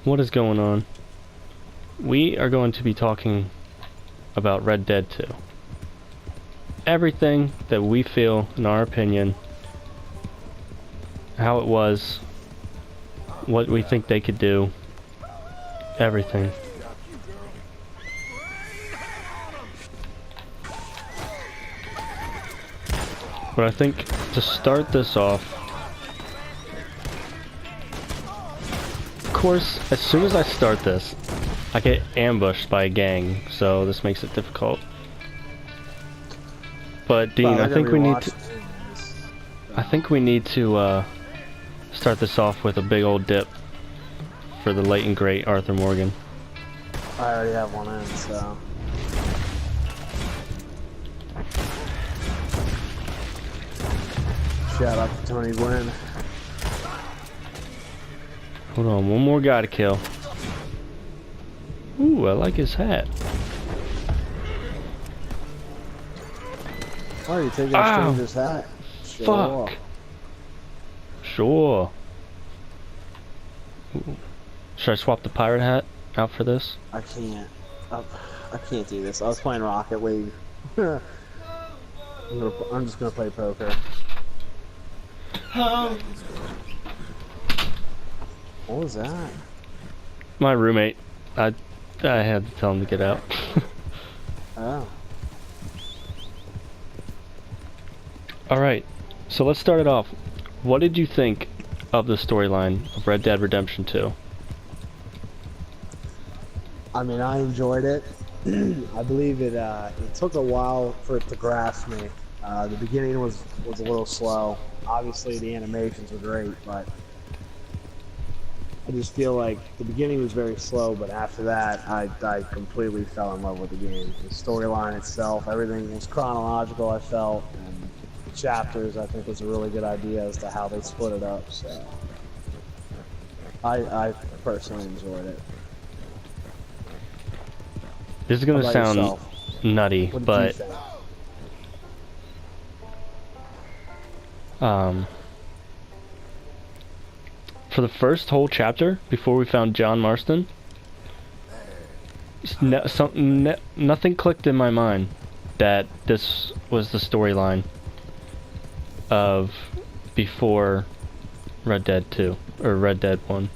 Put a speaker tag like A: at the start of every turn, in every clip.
A: What is going on? We are going to be talking about Red Dead 2. Everything that we feel, in our opinion, how it was, what we think they could do, everything. But I think to start this off, of course, as soon as I start this, I get ambushed by a gang, so this makes it difficult. But Dean,
B: Well,
A: I think we need to.
B: this.
A: I think we need to start this off with a big old dip for the late and great Arthur Morgan.
B: I already have one in, so. Shout out to Tony Gwynn.
A: Hold on, one more guy to kill. Ooh, I like his hat.
B: Why are you taking a
A: Ow!
B: stranger's hat?
A: Fuck. Sure. Ooh. Should I swap the pirate hat out for this?
B: I can't. I can't do this. I was playing Rocket League. I'm just gonna play poker. What was that?
A: My roommate. I had to tell him to get out.
B: Oh.
A: Alright, so let's start it off. What did you think of the storyline of Red Dead Redemption 2?
B: I mean, I enjoyed it. I believe it took a while for it to grasp me. The beginning was a little slow. Obviously, the animations were great, but I just feel like the beginning was very slow, but after that, I completely fell in love with the game. The storyline itself, everything was chronological, I felt, and the chapters, I think, was a really good idea as to how they split it up, so I personally enjoyed it.
A: This is gonna
B: How about
A: sound
B: yourself?
A: nutty,
B: What did you
A: but
B: think?
A: for the first whole chapter, before we found John Marston, nothing clicked in my mind that this was the storyline of before Red Dead 2, or Red Dead 1.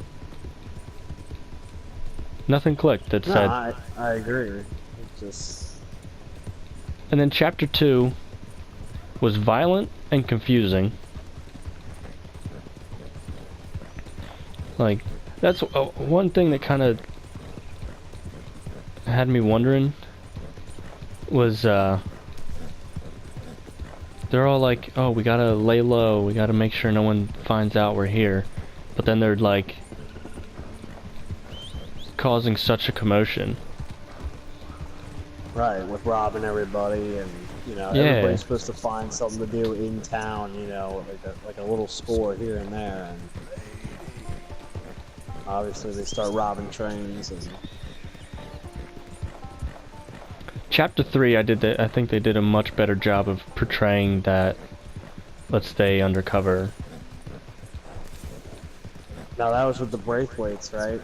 A: Nothing clicked that
B: No,
A: said...
B: I agree. It just...
A: And then chapter 2 was violent and confusing. Like, that's one thing that kind of had me wondering was, they're all like, oh, we gotta lay low, we gotta make sure no one finds out we're here. But then they're like, causing such a commotion.
B: Right, with robbing everybody, and you know,
A: Yeah.
B: everybody's supposed to find something to do in town. You know, like a little score here and there, and obviously they start robbing trains. And
A: Chapter 3, I think they did a much better job of portraying that let's stay undercover.
B: now that was with the Braithwaites, right?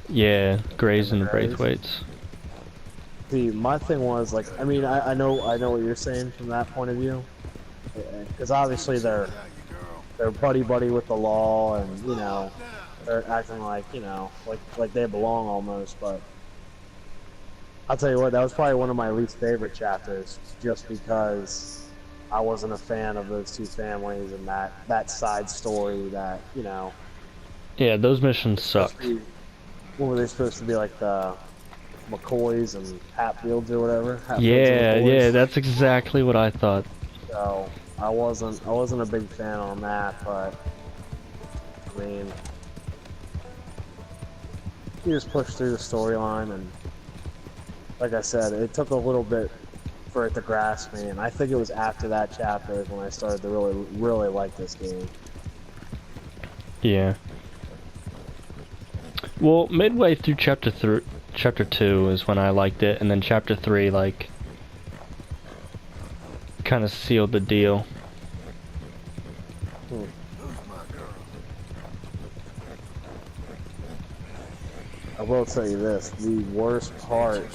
A: Yeah, Grays and
B: Grays.
A: Braithwaites.
B: See, my thing was like, I mean, I know what you're saying from that point of view, because obviously they're buddy with the law, and you know, they're acting like, you know, like they belong almost. But I'll tell you what, that was probably one of my least favorite chapters, just because I wasn't a fan of those two families and that side story. That, you know,
A: Yeah, those missions sucked.
B: what were they supposed to be, like the McCoys and Hatfields or whatever? Hatfields
A: Yeah,
B: and McCoys?
A: yeah, that's exactly what I thought.
B: So I wasn't a big fan on that, but I mean, you just pushed through the storyline, and like I said, it took a little bit for it to grasp me, and I think it was after that chapter is when I started to really like this game.
A: Yeah. Well, midway through chapter 2 is when I liked it, and then chapter 3, like, kind of sealed the deal.
B: I will tell you this: the worst part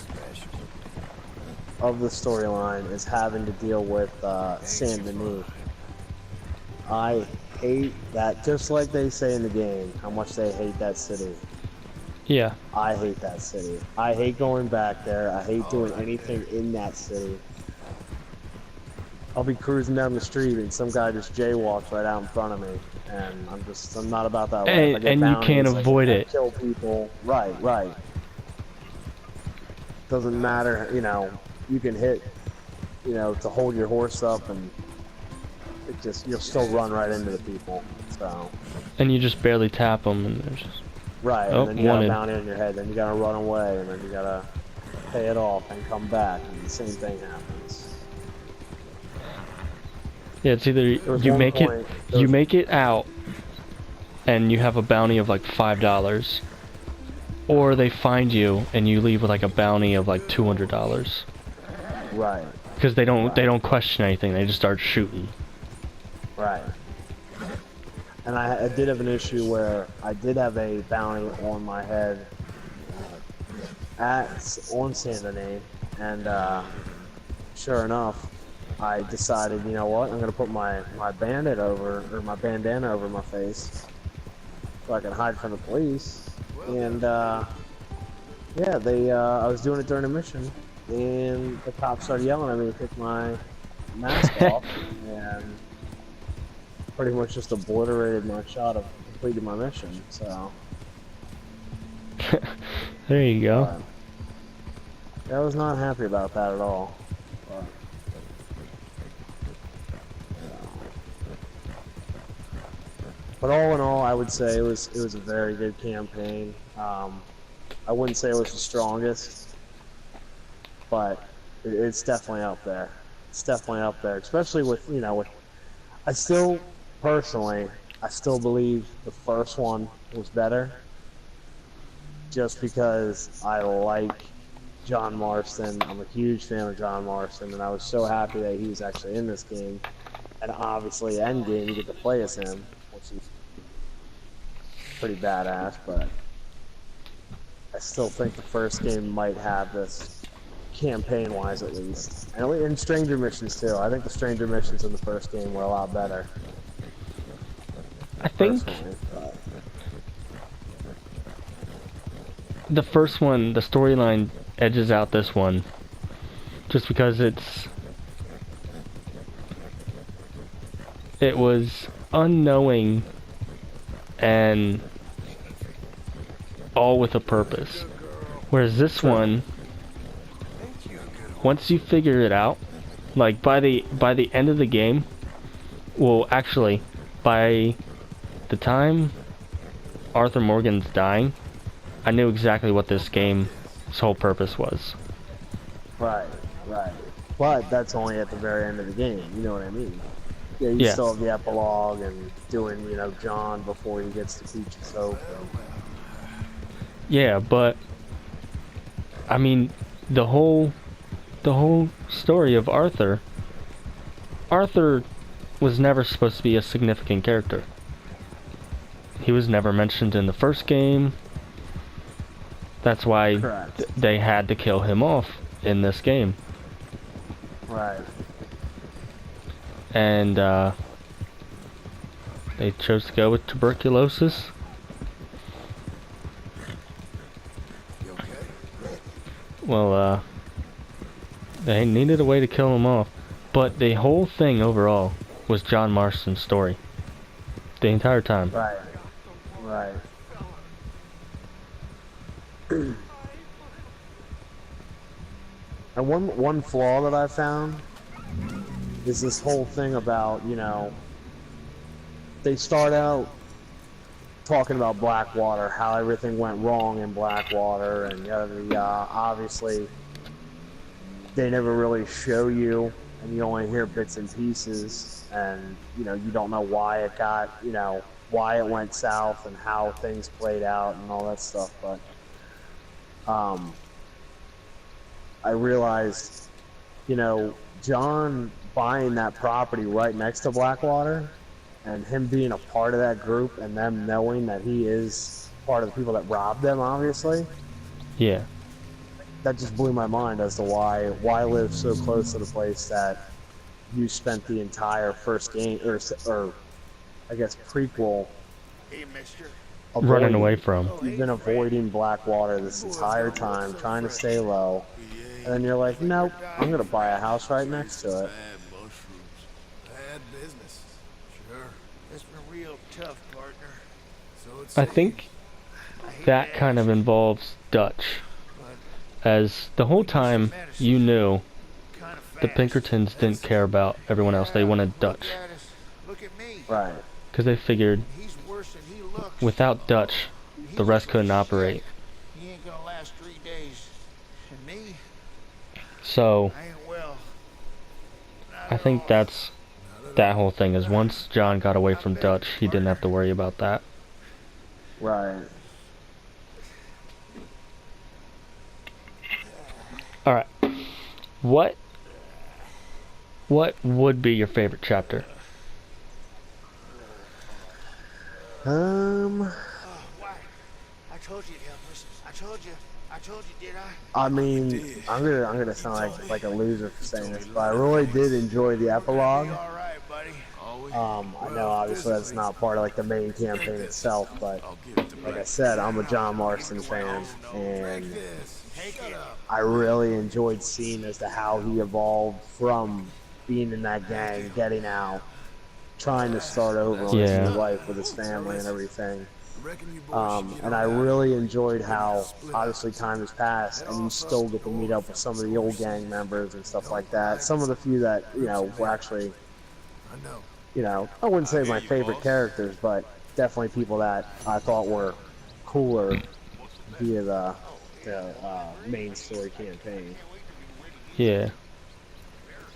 B: of the storyline is having to deal with Saint Denis. I hate that, just like they say in the game, how much they hate that city.
A: Yeah.
B: I hate that city. I hate going back there. I hate doing anything in that city. I'll be cruising down the street and some guy just jaywalks right out in front of me, and I'm not about that life. I get
A: And you
B: bounties,
A: can't avoid it.
B: kill people. Right, right. Doesn't matter, you know, you can hit, you know, to hold your horse up, and it just, you'll still run right into the people, so.
A: And you just barely tap them, and they're just...
B: Right,
A: Oh,
B: and then you got a
A: wanted.
B: bounty on your head, then you gotta run away, and then you gotta pay it off and come back, and the same thing happens.
A: Yeah, it's either you make it out, and you have a bounty of like $5, or they find you and you leave with like a bounty of like $200.
B: Right.
A: Because they don't question anything. They just start shooting.
B: Right. And I did have an issue where I did have a bounty on my head on Saint Denis, and sure enough, I decided, you know what, I'm gonna put my bandana over my face so I can hide from the police. And yeah, I was doing it during a mission, and the cops started yelling at me to take my mask off, and pretty much just obliterated my shot of completing my mission. So
A: There you go.
B: I was not happy about that at all. But all in all, I would say it was a very good campaign. I wouldn't say it was the strongest, but it's definitely up there. It's definitely up there, especially with, you know, with, I still believe the first one was better, just because I like John Marston. I'm a huge fan of John Marston, and I was so happy that he was actually in this game. And obviously, Endgame, you get to play as him, which is pretty badass, but I still think the first game might have this, campaign-wise at least. And in Stranger Missions too. I think the Stranger Missions in the first game were a lot better.
A: I think
B: But
A: the first one, the storyline edges out this one, just because it was unknowing and all with a purpose. Whereas this one, once you figure it out, like by the end of the game, well, actually, by the time Arthur Morgan's dying, I knew exactly what this game's whole purpose was.
B: right. But that's only at the very end of the game, you know what I mean? Yeah, you
A: Yeah.
B: still have the epilogue and doing, you know, John before he gets to Peach's Hope.
A: Yeah, but I mean, the whole story of Arthur was never supposed to be a significant character. He was never mentioned in the first game. That's why they had to kill him off in this game.
B: Right.
A: And they chose to go with tuberculosis. Well, they needed a way to kill him off. But the whole thing overall was John Marston's story. The entire time.
B: Right. And one flaw that I found is this whole thing about, you know, they start out talking about Blackwater, how everything went wrong in Blackwater, and obviously they never really show you, and you only hear bits and pieces, and you know, you don't know why it got, you know, why it went south and how things played out and all that stuff. But I realized, you know, John buying that property right next to Blackwater and him being a part of that group and them knowing that he is part of the people that robbed them, obviously.
A: Yeah.
B: That just blew my mind as to why live so close to the place that you spent the entire first game, or I guess prequel,
C: Hey, mister.
A: Running
B: avoiding.
A: away from.
B: You've been avoiding Blackwater this entire time, trying to stay low, and then you're like, nope, I'm gonna buy a house right next to it.
C: Bad mushrooms. Bad business. Sure. It's been real tough, partner. So it's
A: I think that kind of involves Dutch. As the whole time you knew the Pinkertons didn't care about everyone else. They wanted Dutch.
C: Look at me.
B: Right.
A: Because they figured
C: He's worse than he looks.
A: without Dutch, the rest couldn't operate.
C: He ain't gonna last 3 days. And me,
A: So,
C: I ain't well.
A: I think that's that whole thing is once John got away from Dutch, he didn't have to worry about that.
B: Right.
A: Alright. What would be your favorite chapter?
C: Why? I told you to help us. I told you, did I?
B: I mean, I'm gonna sound like a loser for saying this, but I really did enjoy the epilogue.
C: All right, buddy.
B: I know obviously that's not part of like the main campaign itself, but like I said, I'm a John Marston fan, and I really enjoyed seeing as to how he evolved from being in that gang, getting out, trying to start over on his new life with his family and everything. And I really enjoyed how obviously time has passed and you still get to meet up with some of the old gang members and stuff like that. Some of the few that, were actually, I wouldn't say my favorite characters, but definitely people that I thought were cooler via the main story campaign.
A: Yeah.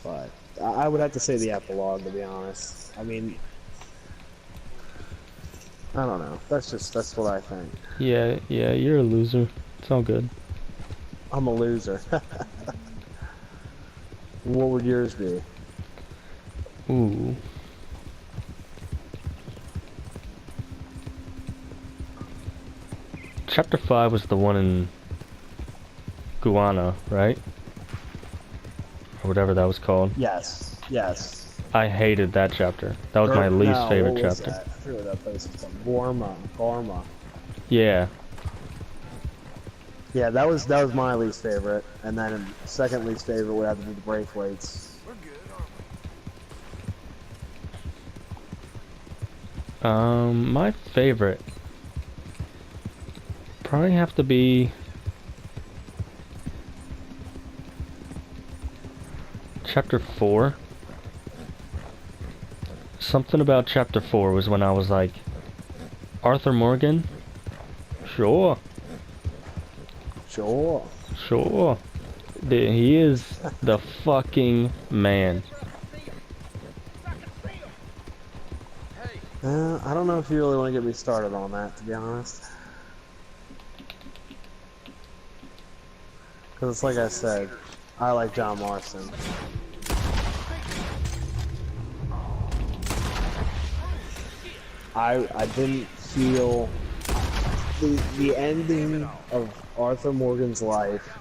B: But I would have to say the epilogue, to be honest. I mean, I don't know. That's what I think.
A: Yeah, you're a loser. It's all good.
B: I'm a loser. What would yours be?
A: Ooh. Chapter 5 was the one in Guyana, right? Or whatever that was called.
B: Yes.
A: I hated that chapter. That was my least favorite
B: what was
A: chapter.
B: that? I forget what that place was called. Gorma.
A: Yeah.
B: Yeah, that was my least favorite, and then second least favorite would have to be the Braithwaites.
A: My favorite probably have to be Chapter 4. Something about Chapter 4 was when I was like, Arthur Morgan? Sure. He is the fucking man.
B: I don't know if you really want to get me started on that, to be honest. Because it's like I said, I like John Marston. I didn't feel the ending of Arthur Morgan's life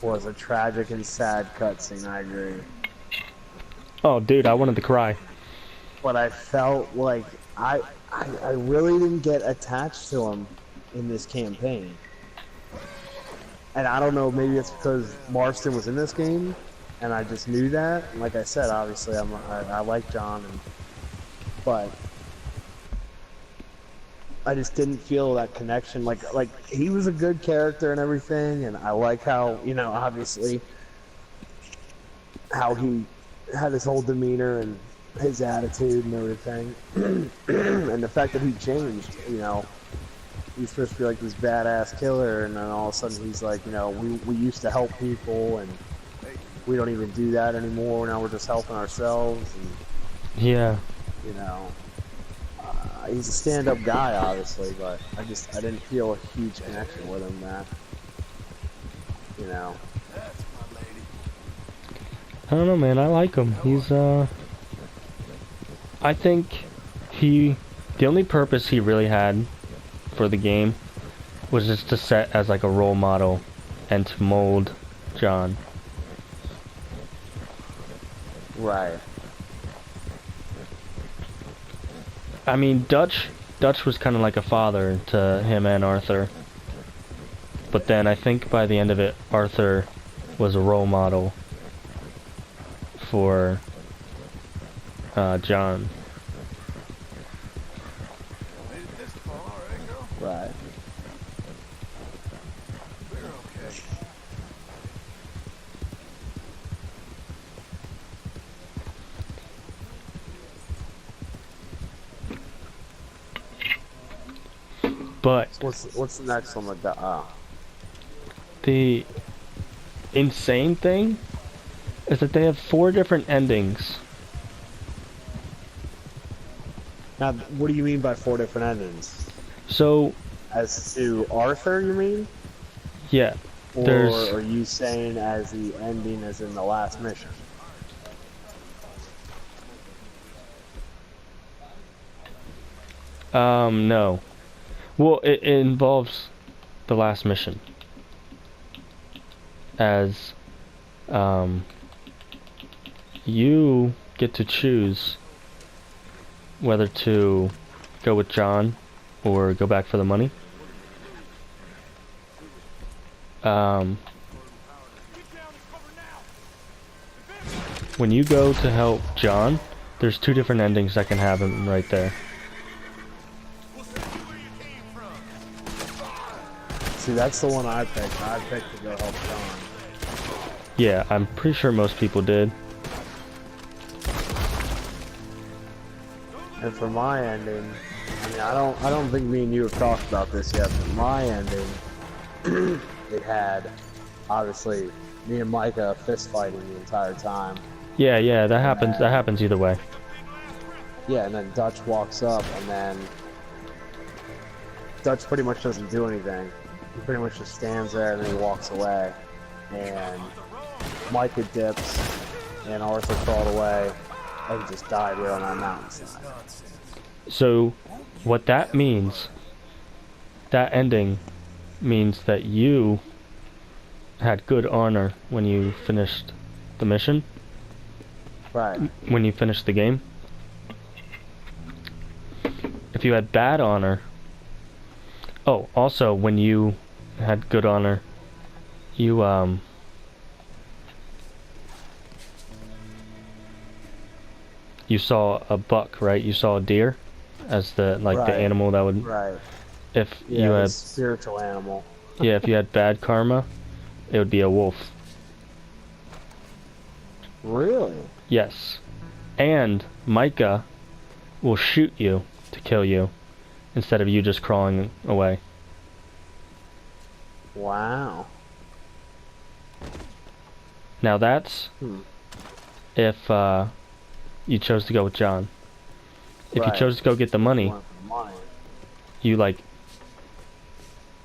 B: was a tragic and sad cutscene. I agree.
A: Oh, dude, I wanted to cry.
B: But I felt like I really didn't get attached to him in this campaign. And I don't know, maybe it's because Marston was in this game, and I just knew that. And like I said, obviously, I like John, but I just didn't feel that connection. Like he was a good character and everything, and I like how, obviously, how he had his whole demeanor and his attitude and everything, and the fact that he changed. He's supposed to be like this badass killer, and then all of a sudden he's like, we used to help people, and we don't even do that anymore. Now we're just helping ourselves. And,
A: Yeah.
B: He's a stand-up guy, obviously, but I didn't feel a huge connection with him.
A: I don't know, man. I like him. He's, I think the only purpose he really had for the game was just to set as like a role model and to mold John.
B: Right.
A: I mean, Dutch was kind of like a father to him and Arthur. But then I think by the end of it, Arthur was a role model for John.
C: Made it this far, eh, girl?
B: Right.
C: We're okay.
A: But
B: What's the next one with the
A: the insane thing is that they have 4 different endings.
B: Now, what do you mean by 4 different endings?
A: So,
B: As to Arthur, you mean?
A: yeah,
B: Or
A: there's
B: are you saying as the ending as in the last mission?
A: no. Well, it involves the last mission. As you get to choose whether to go with John or go back for the money. When you go to help John, there's 2 different endings that can happen right there.
B: See, that's the one I picked. I picked to go help John.
A: Yeah, I'm pretty sure most people did.
B: And for my ending, I mean, I don't think me and you have talked about this yet, but my ending, it had, obviously, me and Micah fist fighting the entire time.
A: Yeah, that happens. That happens either way.
B: Yeah, and then Dutch walks up, and then Dutch pretty much doesn't do anything. He pretty much just stands there, and then he walks away. And Micah dips, and Arthur crawled away, and just died right on that mountainside.
A: So, what that means, that ending means that you had good honor when you finished the mission,
B: Right.
A: when you finished the game. If you had bad honor, oh, also when you had good honor, you you saw a buck, right? You saw a deer as the the
B: Right.
A: animal that would,
B: Right.
A: if
B: Yeah,
A: you
B: the
A: had,
B: spiritual animal.
A: yeah, if you had bad karma, it would be a wolf.
B: Really?
A: Yes. And Micah will shoot you to kill you instead of you just crawling away.
B: Wow.
A: Now that's if you chose to go with John. If
B: Right.
A: you chose to go get the money,
B: Went for the money.
A: you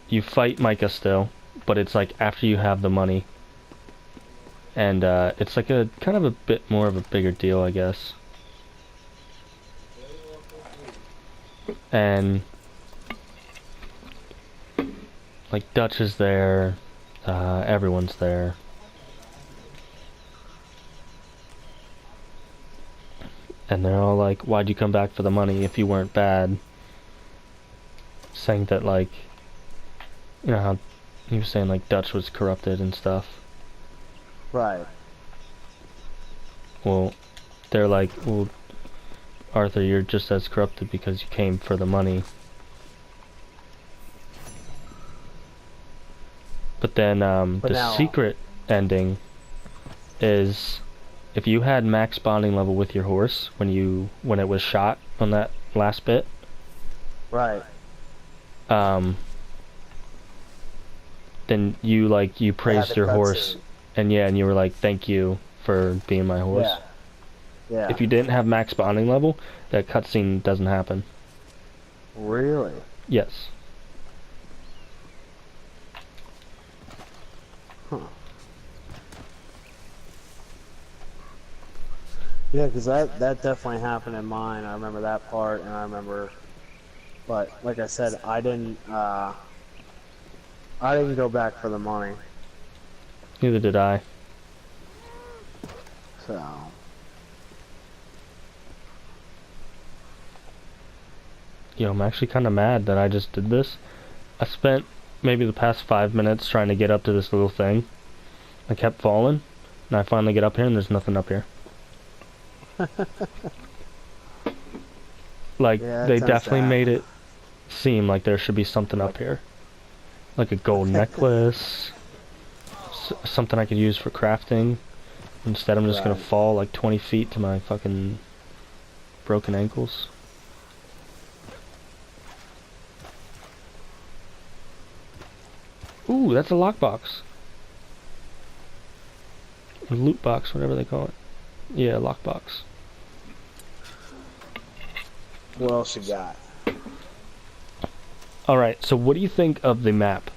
A: you fight Micah still, but it's like after you have the money. And it's like a kind of a bit more of a bigger deal, I guess. And like Dutch is there, everyone's there. And they're all like, why'd you come back for the money if you weren't bad? Saying that, like, you know how he was saying like Dutch was corrupted and stuff.
B: Right.
A: Well, they're like, well, Arthur, you're just as corrupted because you came for the money. But then
B: But
A: the
B: now-
A: secret ending is if you had max bonding level with your horse when it was shot on that last bit,
B: Right.
A: then you praised
B: the
A: your horse,
B: cutscene.
A: and you were like, thank you for being my horse.
B: Yeah. Yeah.
A: If you didn't have max bonding level, that cutscene doesn't happen.
B: Really?
A: Yes.
B: Huh. Yeah, because that definitely happened in mine. I remember that part, and I remember, but like I said, I didn't I didn't go back for the money,
A: Neither did I.
B: so.
A: Yo, I'm actually kind of mad that I just did this. I spent maybe the past 5 minutes trying to get up to this little thing. I kept falling, and I finally get up here and there's nothing up here. Like,
B: Yeah, it
A: they
B: tends to
A: definitely
B: happen.
A: made it seem like there should be something up here. Like a gold necklace, something I could use for crafting. Instead, I'm just gonna
B: Right.
A: fall like 20 feet to my fucking broken ankles. Ooh, that's a lockbox. Or loot box, whatever they call it. Yeah, lockbox.
B: What else you got?
A: Alright, so what do you think of the map?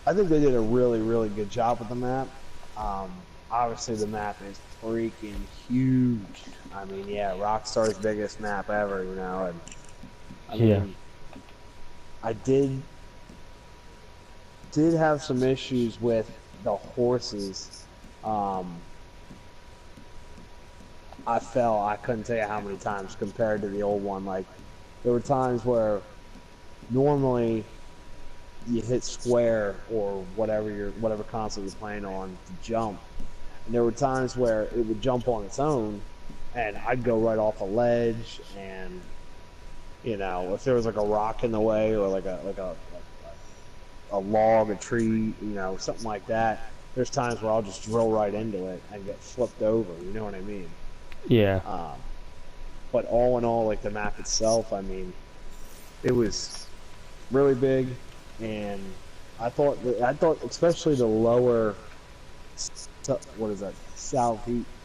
B: I think they did a really, really good job with the map. Obviously, the map is freaking huge. I mean, yeah, Rockstar's biggest map ever, you know. And I
A: Yeah.
B: mean, I did have some issues with the horses. I fell. I couldn't tell you how many times compared to the old one. Like, there were times where normally you hit square or whatever console you're playing on to jump, and there were times where it would jump on its own, and I'd go right off a ledge, and you know, if there was like a rock in the way or like a log, a tree, you know, something like that. There's times where I'll just drill right into it and get flipped over. You know what I mean?
A: Yeah.
B: But all in all, like the map itself, I mean, it was really big, and I thought especially the lower, what is that,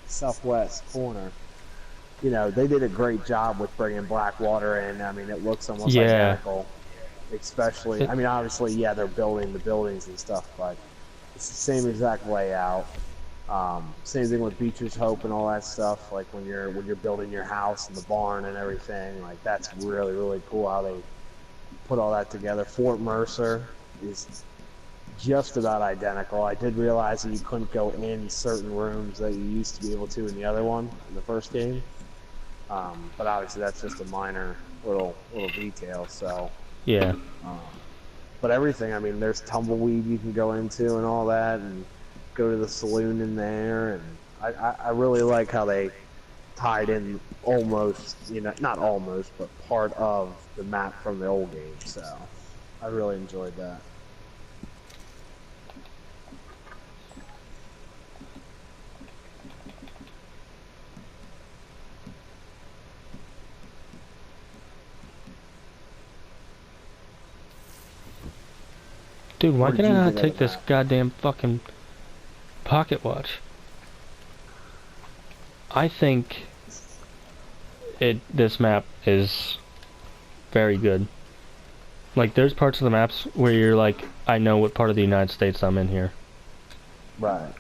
B: southwest corner. You know, they did a great job with bringing Blackwater in. I mean, it looks almost
A: Yeah.
B: identical. Especially, I mean, obviously, yeah, they're building the buildings and stuff, but it's the same exact layout. Same thing with Beecher's Hope and all that stuff. Like when you're building your house and the barn and everything, like that's really really cool how they put all that together. Fort Mercer is just about identical. I did realize that you couldn't go in certain rooms that you used to be able to in the other one in the first game, but obviously that's just a minor little detail. So.
A: Yeah.
B: But everything, I mean, there's tumbleweed you can go into and all that, and go to the saloon in there, and I really like how they tied in almost, you know, not almost, but part of the map from the old game. So I really enjoyed that.
A: Dude, why
B: What
A: can
B: did
A: I
B: you
A: not
B: think of
A: take
B: the
A: this
B: map?
A: goddamn fucking pocket watch? I think this map is very good. Like, there's parts of the maps where you're like, I know what part of the United States I'm in here.
B: Right.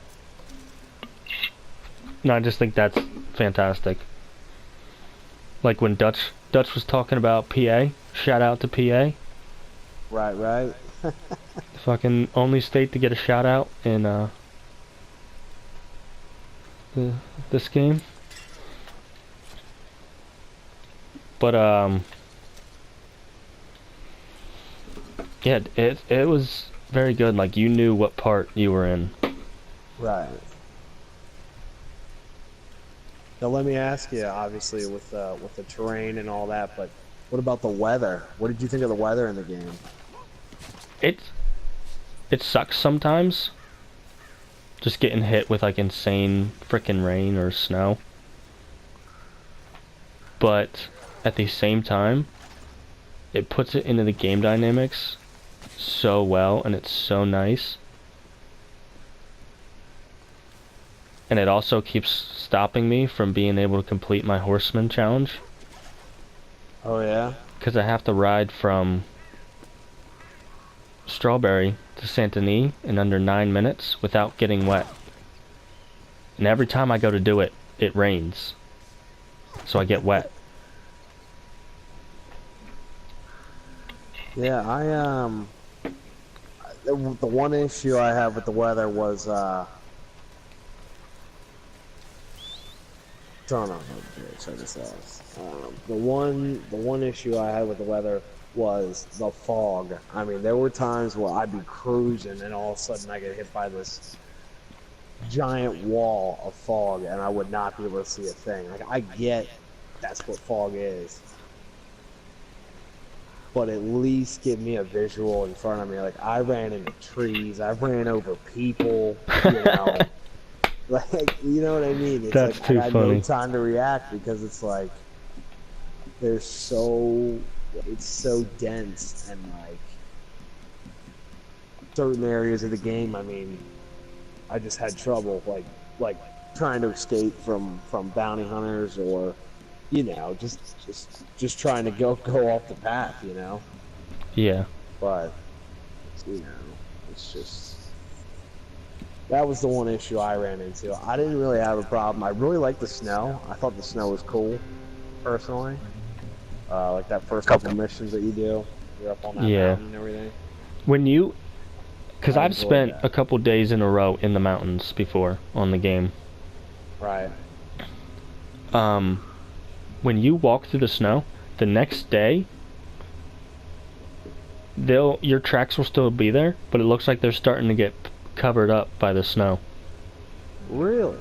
A: And I just think that's fantastic. Like when Dutch was talking about PA, shout out to PA.
B: Right, right.
A: The fucking only state to get a shout out in this game. But yeah, it was very good. Like, you knew what part you were in.
B: Right. Now let me ask you, obviously with the terrain and all that, but what about the weather? What did you think of the weather in the game?
A: It sucks sometimes. Just getting hit with like insane freaking rain or snow. But at the same time, it puts it into the game dynamics so well, and it's so nice. And it also keeps stopping me from being able to complete my horseman challenge.
B: Oh yeah.
A: Because I have to ride from Strawberry to Saint Denis in under 9 minutes without getting wet. And every time I go to do it, it rains. So I get wet.
B: Yeah, the one issue I have with the weather was don't know how to check this out. The one issue I had with the weather was the fog. I mean, there were times where I'd be cruising and all of a sudden I get hit by this giant wall of fog and I would not be able to see a thing. Like, I get that's what fog is, but at least give me a visual in front of me. Like, I ran into trees, I ran over people, you know. Like, you know what I mean? It's
A: That's
B: like
A: too
B: I had
A: funny.
B: no time to react because it's like it's so dense and like certain areas of the game. I mean, I just had trouble like trying to escape from bounty hunters or you know just trying to go off the path, you know.
A: Yeah.
B: But you know, it's just. That was the one issue I ran into. I didn't really have a problem. I really liked the snow. I thought the snow was cool, personally. Like that first couple missions that you do. You're up on that
A: Yeah.
B: mountain and everything.
A: When you, because
B: I
A: I've
B: enjoyed
A: spent
B: that.
A: a couple days in a row in the mountains before on the game.
B: Right.
A: When you walk through the snow, the next day, your tracks will still be there, but it looks like they're starting to get covered up by the snow.
B: Really?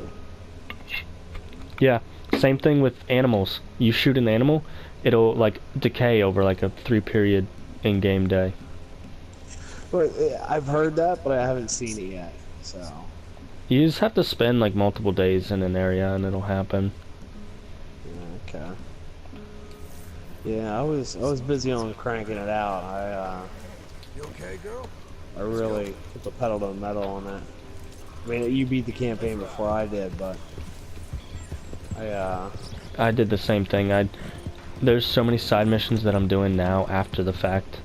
A: Yeah. Same thing with animals. You shoot an animal, it'll like decay over like a 3-period in-game day.
B: But I've heard that, but I haven't seen it yet. So.
A: You just have to spend like multiple days in an area and it'll happen.
B: Yeah, okay. Yeah, I was busy on cranking it out.
C: You okay, girl?
B: I really put the pedal to the metal on that. I mean, you beat the campaign before I did, but
A: I did the same thing. There's so many side missions that I'm doing now after the fact.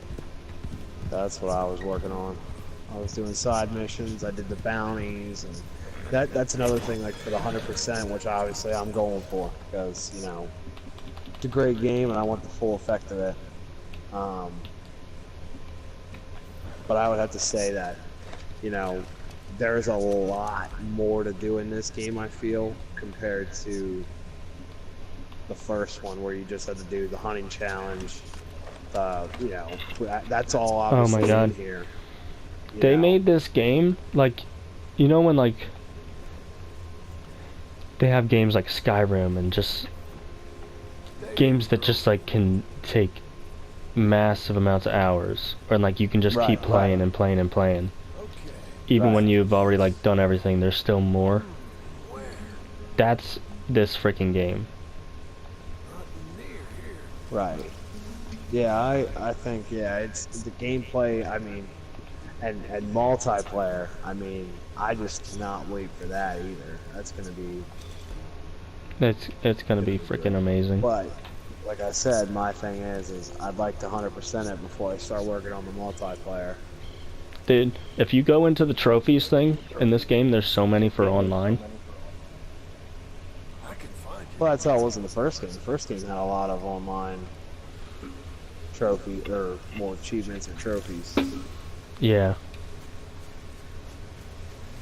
B: that's what I was working on. I was doing side missions. I did the bounties, and that's another thing. Like for the 100%, which obviously I'm going for because you know it's a great game and I want the full effect of it. But I would have to say that you know there's a lot more to do in this game. I feel compared to the first one where you just had to do the hunting challenge. You know, that's all
A: Oh my
B: obviously
A: God.
B: in here. You
A: They
B: know.
A: made this game like, you know when like they have games like Skyrim and just games that just like can take massive amounts of hours, or like you can just
B: Right,
A: keep playing
B: right.
A: and playing and playing.
C: Okay.
A: Even when
B: Right.
A: you've already like done everything, there's still more.
C: Where?
A: That's this freaking game.
C: Nothing near here.
B: Right. Yeah, I think yeah, it's the gameplay. I mean, and multiplayer. I mean, I just cannot wait for that either. That's gonna be.
A: It's gonna be freaking amazing.
B: But like I said, my thing is I'd like to 100% it before I start working on the multiplayer.
A: Dude, if you go into the trophies thing in this game, there's so many for online.
C: I can find you.
B: Well, that's how it was in the first game. The first game had a lot of online trophy or more achievements or trophies.
A: Yeah.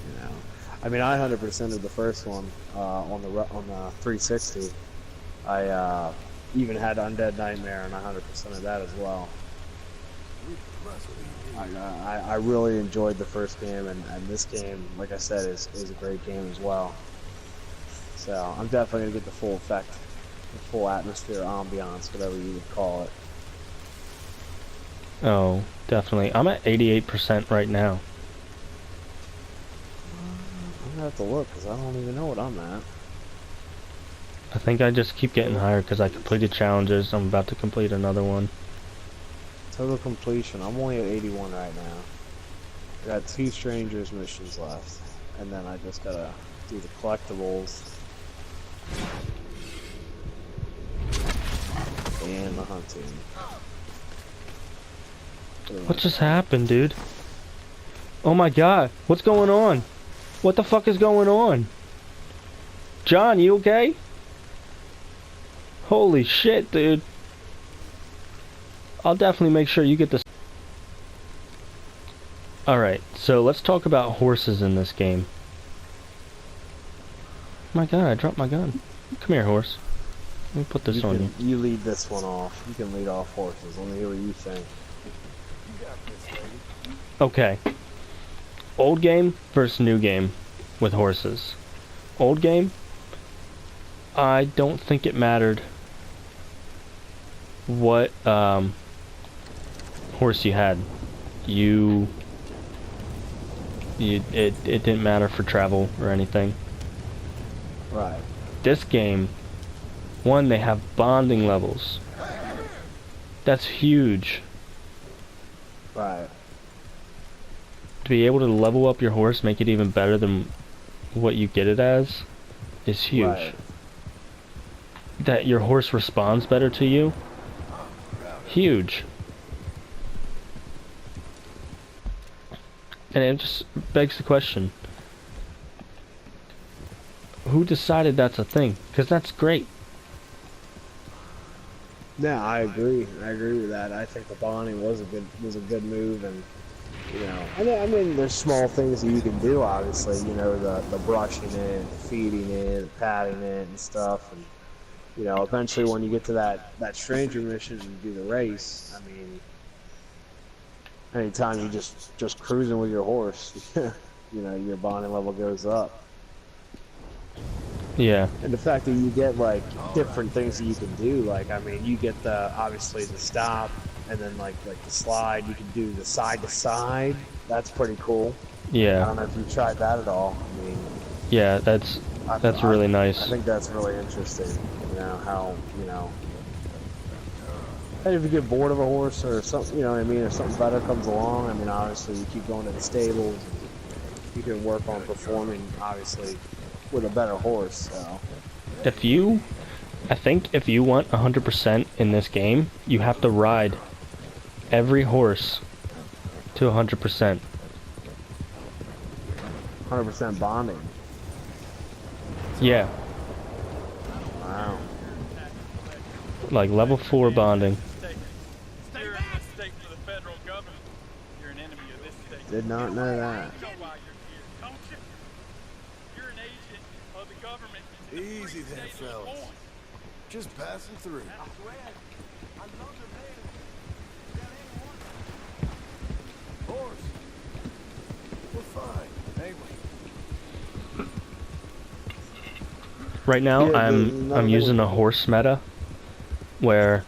B: You know, I mean, I 100%ed the first one on the 360. I even had Undead Nightmare, and I 100%ed that as well. I really enjoyed the first game, and this game, like I said, is a great game as well. So I'm definitely gonna get the full effect, the full atmosphere, ambiance, whatever you would call it.
A: Oh, definitely. I'm at 88% right now.
B: I'm gonna have to look because I don't even know what I'm at.
A: I think I just keep getting higher because I completed challenges. I'm about to complete another one.
B: Total completion. I'm only at 81 right now. I got 2 strangers missions left, and then I just gotta do the collectibles and the hunting.
A: What just happened, dude? Oh my God, what's going on? What the fuck is going on? John, you okay? Holy shit, dude. I'll definitely make sure you get this. Alright, so let's talk about horses in this game. My god, I dropped my gun. Come here, horse. Let me put this on you.
B: You lead this one off. You can lead off horses. Let me hear what you think.
A: Okay. Old game versus new game with horses. Old game, I don't think it mattered what horse you had. It didn't matter for travel or anything.
B: Right.
A: This game, one, they have bonding levels. That's huge.
B: Right.
A: To be able to level up your horse, make it even better than what you get it as, is huge.
B: Right.
A: That your horse responds better to you, huge. And it just begs the question, who decided that's a thing? Because that's great.
B: Yeah, I agree. I agree with that. I think the bonding was a good move, and you know, I mean, there's small things that you can do. Obviously, you know, the brushing it, the feeding it, the patting it, and stuff. And you know, eventually, when you get to that stranger mission and do the race, I mean, anytime you just cruising with your horse, you know, your bonding level goes up.
A: Yeah.
B: And the fact that you get like different things that you can do, like I mean, you get obviously the stop, and then like the slide. You can do the side to side. That's pretty cool. I
A: Yeah.
B: don't know if you tried that at all. I mean,
A: Yeah, that's really nice.
B: I think that's really interesting. You know how and if you get bored of a horse or something, you know what I mean, if something better comes along, I mean, obviously you keep going to the stables. You can work on performing, obviously, with a better horse. So.
A: I think if you want 100% in this game, you have to ride every horse to 100%.
B: 100% bonding.
A: Yeah,
B: Wow.
A: like level 4 bonding.
D: You're a mistake for the federal government. You're an enemy of this state.
B: Did not know that.
D: You know why you're here, don't you? You're an agent of the government.
C: Easy there, fellas. Just passing through. Horse. We're fine, ain't we?
A: Right now,
B: Yeah,
A: I'm using a horse meta, where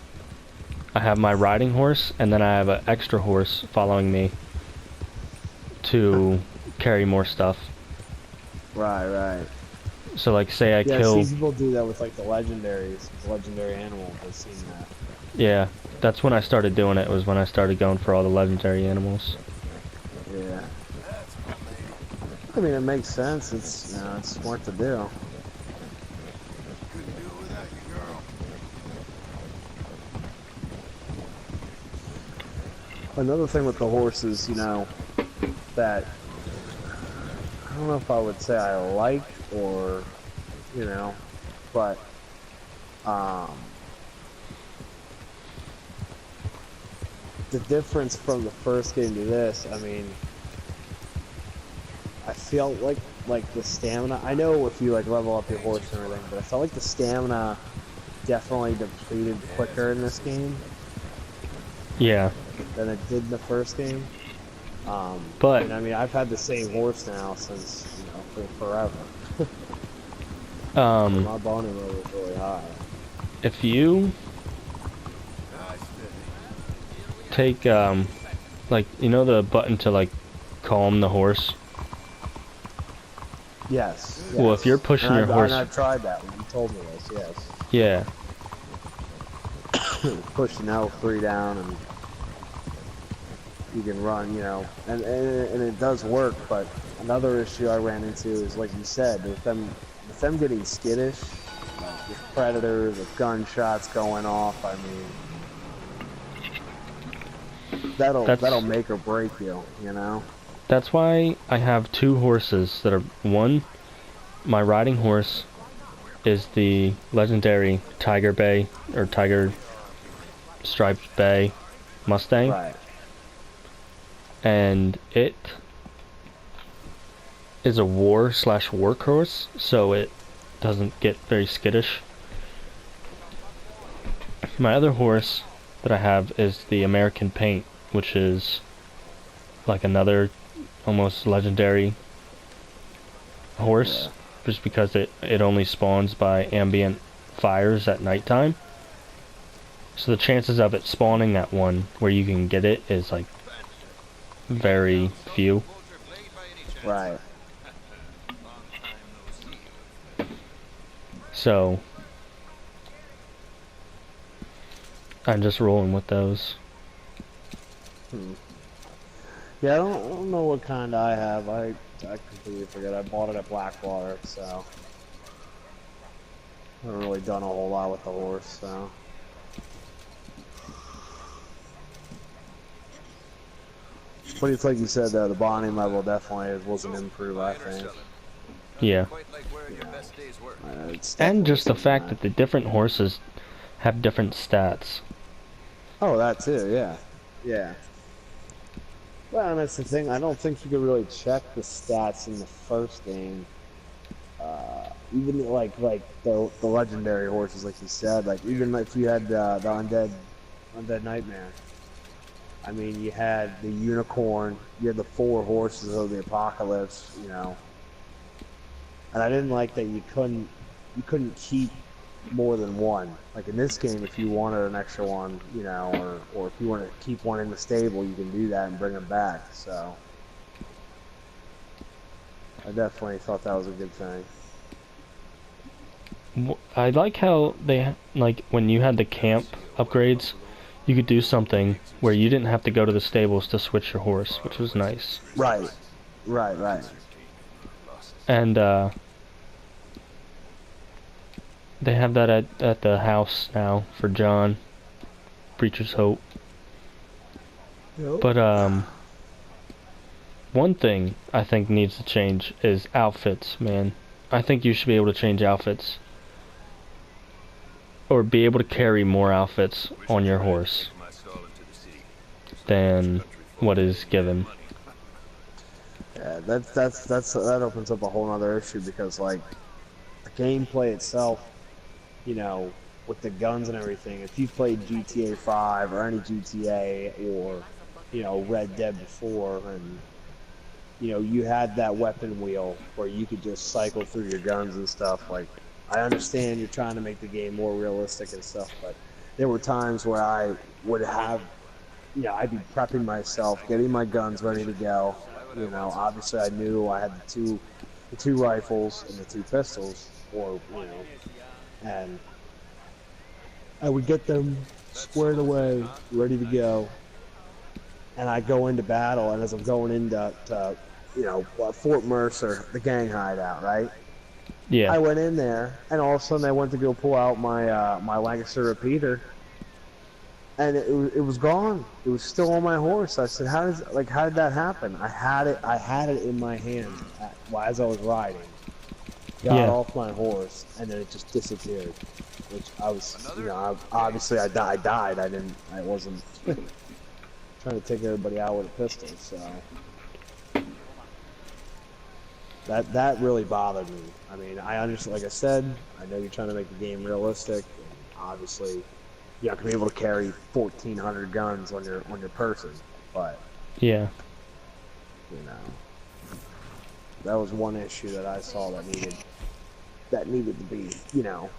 A: I have my riding horse, and then I have an extra horse following me to carry more stuff.
B: Right.
A: So like, say I
B: Yeah,
A: kill...
B: see, people do that with like the legendaries, the legendary animals. I've seen that.
A: Yeah, that's when I started doing it, was when I started going for all the legendary animals.
B: Yeah. I mean, it makes sense. It's it's smart to do.
C: Couldn't do it without you, girl.
B: Another thing with the horses, you know, that I don't know if I would say I like or, you know, but the difference from the first game to this, I mean, I felt like the stamina. I know if you like level up your horse and everything, but I felt like the stamina definitely depleted quicker in this game
A: Yeah,
B: than it did in the first game.
A: But-
B: and I mean, I've had the same horse now since, you know, for forever. My bonding level is really high.
A: if you
C: Nice fit.
A: take, like, you know the button to, like, calm the horse?
B: Yes.
A: Well, if you're pushing your horse...
B: And I've tried that one. You told me this, yes.
A: Yeah,
B: Pushing L3 down and you can run, you know, and it does work, but another issue I ran into is, like you said, with them getting skittish, with predators, with gunshots going off, I mean, that'll make or break you, you know?
A: that's why I have 2 horses that are... One, my riding horse is the legendary Tiger Bay, or Tiger Striped Bay Mustang.
B: Right.
A: and it is a war/workhorse, so it doesn't get very skittish. My other horse that I have is the American Paint, which is like another almost legendary horse, just because it only spawns by ambient fires at nighttime. So the chances of it spawning at one where you can get it is like very few.
B: Right.
A: So I'm just rolling with those.
B: Yeah, I don't know what kind I have. I completely forget. I bought it at Blackwater, so I haven't really done a whole lot with the horse, so. But it's like you said, though, the bonding level definitely was an improve, I think.
A: Yeah.
B: It's
A: And just the
B: definitely
A: fact
B: something
A: that the different horses have different stats.
B: Oh, that too, yeah. Yeah. Well, and that's the thing. I don't think you could really check the stats in the first game. Even like the legendary horses, like you said, like even if you had the undead nightmare. I mean, you had the unicorn, you had the 4 horses of the apocalypse, you know. And I didn't like that you couldn't keep more than one. Like in this game, if you wanted an extra one, you know, or if you want to keep one in the stable, you can do that and bring them back. So I definitely thought that was a good thing.
A: I like how they, like, when you had the camp upgrades, you could do something where you didn't have to go to the stables to switch your horse, which was nice.
B: Right. Right.
A: And they have that at the house now for John, Preacher's Hope.
B: Yep.
A: But one thing I think needs to change is outfits, man. I think you should be able to change outfits, or be able to carry more outfits on your horse than what is given.
B: Yeah, that opens up a whole other issue because like the gameplay itself, you know, with the guns and everything. If you played GTA 5 or any GTA or you know Red Dead before, and you know you had that weapon wheel where you could just cycle through your guns and stuff. Like I understand you're trying to make the game more realistic and stuff, but there were times where I would have, you know, I'd be prepping myself, getting my guns ready to go. You know, obviously I knew I had the two rifles and the 2 pistols, or you know, and I would get them squared away, ready to go, and I go into battle. And as I'm going into you know Fort Mercer, the gang hideout, right?
A: Yeah.
B: I went in there, and all of a sudden I went to go pull out my my Lancaster repeater, and it was gone. It was still on my horse. I said, how did that happen? I had it in my hand as I was riding. Got off my horse, and then it just disappeared. Which I was, you know, obviously I died. I wasn't trying to take everybody out with a pistol. So that really bothered me. I mean, I understand. Like I said, I know you're trying to make the game realistic. And obviously, you're not gonna be able to carry 1,400 guns on your person, but
A: Yeah.
B: you know, that was one issue that I saw that needed to be, you know,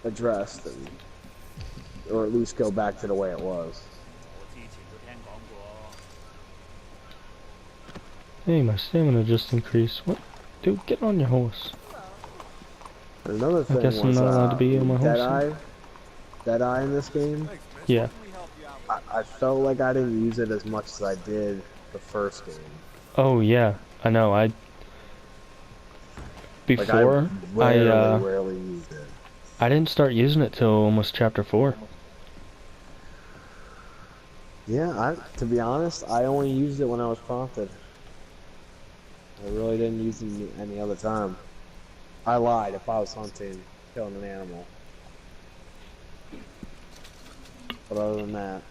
B: addressed, and or at least go back to the way it was.
A: Hey, my stamina just increased. What? Dude, get on your horse.
B: Another thing
A: guess I'm
B: was
A: not allowed to be on my horse
B: Deadeye in this game.
A: Yeah.
B: I felt like I didn't use it as much as I did the first game.
A: Oh yeah, I know.
B: Like
A: Before
B: I rarely used it.
A: I didn't start using it till almost chapter 4.
B: Yeah, to be honest, I only used it when I was prompted. I really didn't use it any other time. I lied if I was hunting, killing an animal. But other than that,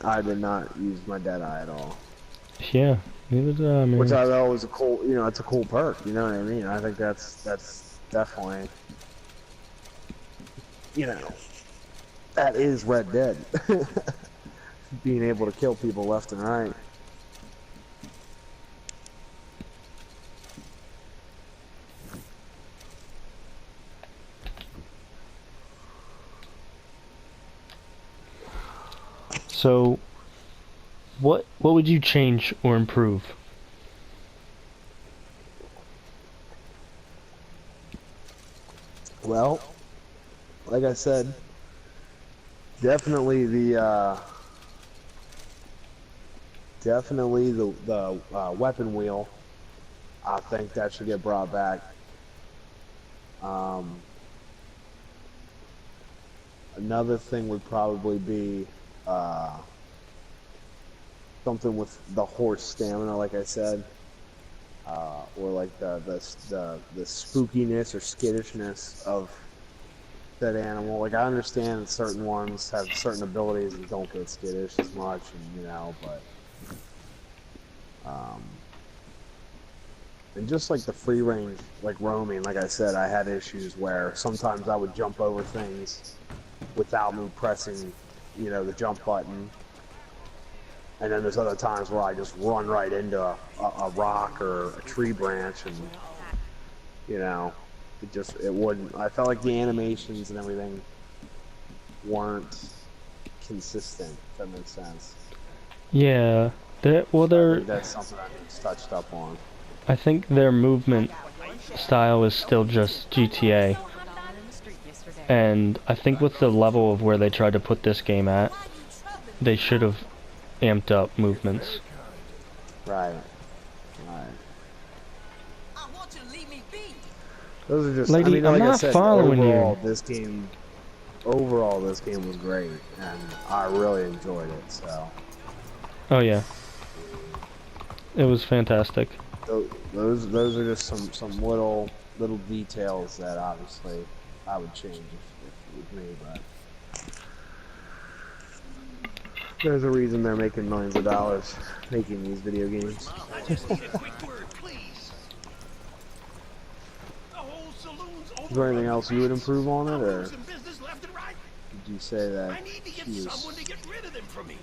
B: I did not use my Deadeye at all.
A: Yeah, neither did I, man.
B: Which I thought was a cool, you know, it's a cool perk. You know what I mean? I think that's definitely, you know, that is Red Dead. Being able to kill people left and right.
A: So, what would you change or improve?
B: Well, like I said, definitely the weapon wheel. I think that should get brought back. Another thing would probably be something with the horse stamina, like I said, or like the spookiness or skittishness of that animal. Like I understand certain ones have certain abilities and don't get skittish as much, and you know, but and just like the free range, like roaming, like I said, I had issues where sometimes I would jump over things without me pressing, you know, the jump button. And then there's other times where I just run right into a rock or a tree branch and, you know, it wouldn't, I felt like the animations and everything weren't consistent, if that makes sense.
A: Yeah,
B: I
A: they're.
B: think that's something that needs touched up on.
A: I think their movement style is still just GTA, and I think with the level of where they tried to put this game at, they should have amped up movements.
B: Right. Those are just,
A: Lady,
B: I mean,
A: I'm
B: like I
A: not
B: said,
A: following
B: overall,
A: you.
B: this game was great, and I really enjoyed it, so.
A: Oh yeah, it was fantastic.
B: Those are just some little details that obviously I would change if it was me, but there's a reason they're making millions of dollars making these video games.
C: I just need a quick word, please. The whole saloon's over.
B: Is there anything else you would improve on it, or
C: Some business left and right.
B: did you say that
C: I need to get
B: she
C: someone
B: was
C: to get rid of them from me.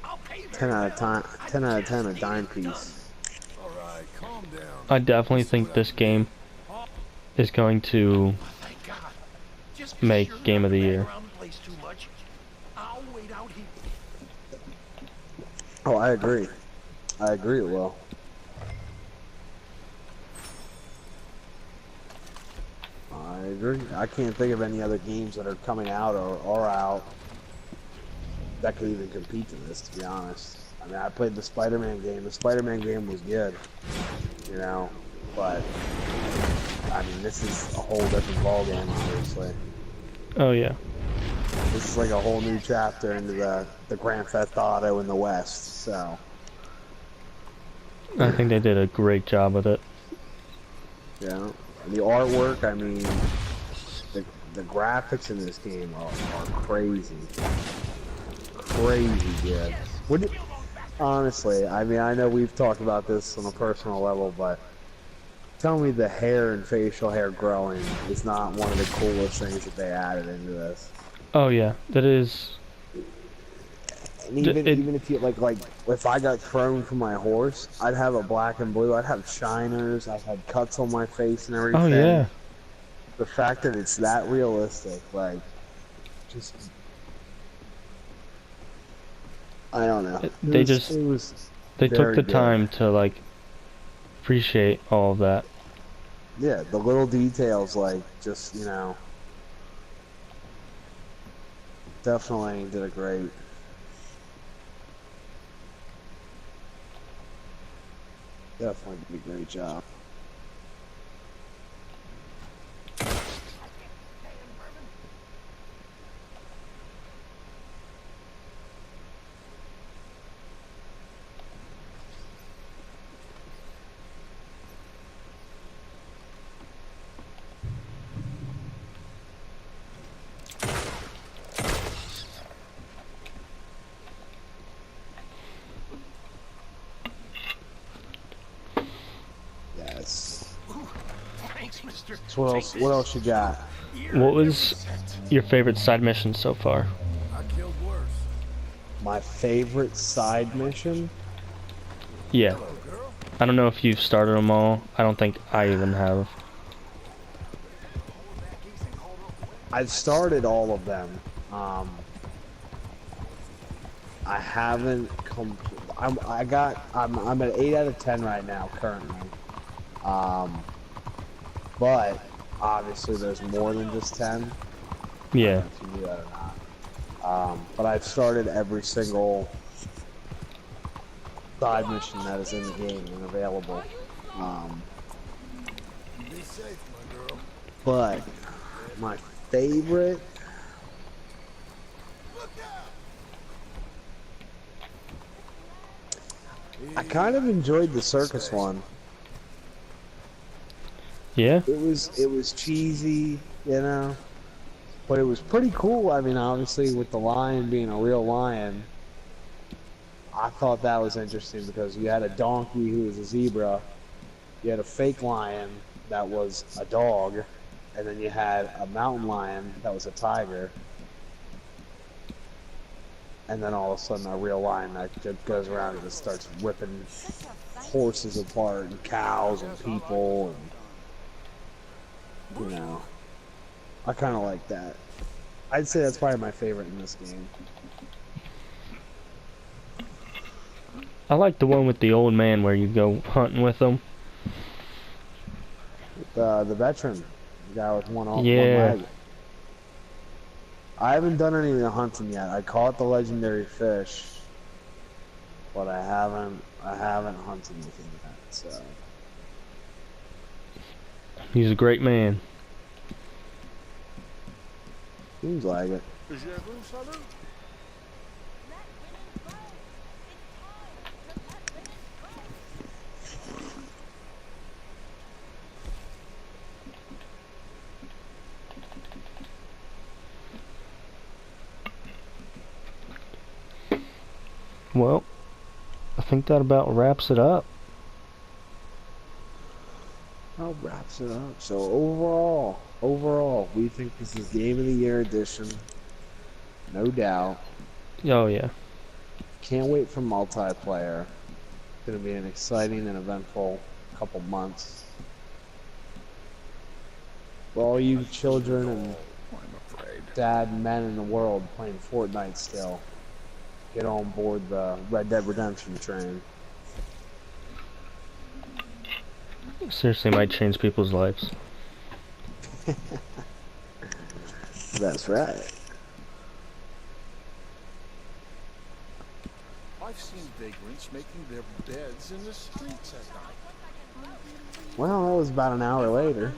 C: I'll pay
B: 10
C: very
B: out of
C: well.
B: 10 out of 10 a dime piece?
C: Alright, calm down.
A: I definitely think this game is going to
C: Thank God. Just 'cause
A: make
C: you're
A: Game
C: not
A: of the
C: banging
A: Year.
C: around the place too much, I'll wait out here.
B: Oh, I agree. I agree it will. I agree. I can't think of any other games that are coming out or are out that could even compete to this, to be honest. I mean, I played the Spider-Man game. The Spider-Man game was good, you know, but I mean, this is a whole different ballgame, obviously.
A: Oh yeah.
B: This is like a whole new chapter into the Grand Theft Auto in the West, so.
A: I think they did a great job with it.
B: Yeah, and the artwork, I mean, the graphics in this game are crazy. Crazy good. Honestly, I mean, I know we've talked about this on a personal level, but tell me the hair and facial hair growing is not one of the coolest things that they added into this.
A: Oh yeah, that is.
B: And even if you like if I got thrown from my horse, I'd have a black and blue. I'd have shiners. I'd have cuts on my face and everything.
A: Oh yeah.
B: The fact that it's that realistic, like, just I don't know.
A: They
B: took
A: the time to like appreciate all of that.
B: Yeah, the little details, like, just, you know, definitely did a great. Definitely did a great job. So what else you got?
A: What was your favorite side mission so far?
C: I killed worse.
B: My favorite side mission?
A: Yeah.
C: Girl,
A: I don't know if you've started them all. I don't think I even have.
B: I've started all of them. I haven't I'm at 8 out of 10 right now currently. But obviously there's more than just 10.
A: Yeah.
B: If you knew that or not. But I've started every single side mission that is in the game and available.
C: be safe, my girl.
B: But my favorite, I kind of enjoyed the circus one.
A: Yeah?
B: It was cheesy, you know, but it was pretty cool. I mean, obviously with the lion being a real lion, I thought that was interesting because you had a donkey who was a zebra, you had a fake lion that was a dog, and then you had a mountain lion that was a tiger, and then all of a sudden a real lion that just goes around and just starts ripping horses apart and cows and people, and you know, I kind of like that. I'd say that's probably my favorite in this game.
A: I like the one with the old man where you go hunting with him.
B: The veteran, the guy with one
A: Yeah.
B: leg. I haven't done any of the hunting yet. I caught the legendary fish, but I haven't hunted with him yet. So
A: He's a great man.
B: seems like it.
A: Well, I think that about wraps it up.
B: That wraps it up. So overall, we think this is Game of the Year edition. No doubt.
A: Oh yeah.
B: Can't wait for multiplayer. It's gonna be an exciting and eventful couple months. For all you children and dad men in the world playing Fortnite still, get on board the Red Dead Redemption train.
A: Seriously might change people's lives.
B: That's right.
C: I've seen vagrants making their beds in the streets at night.
B: Well, that was about an hour later.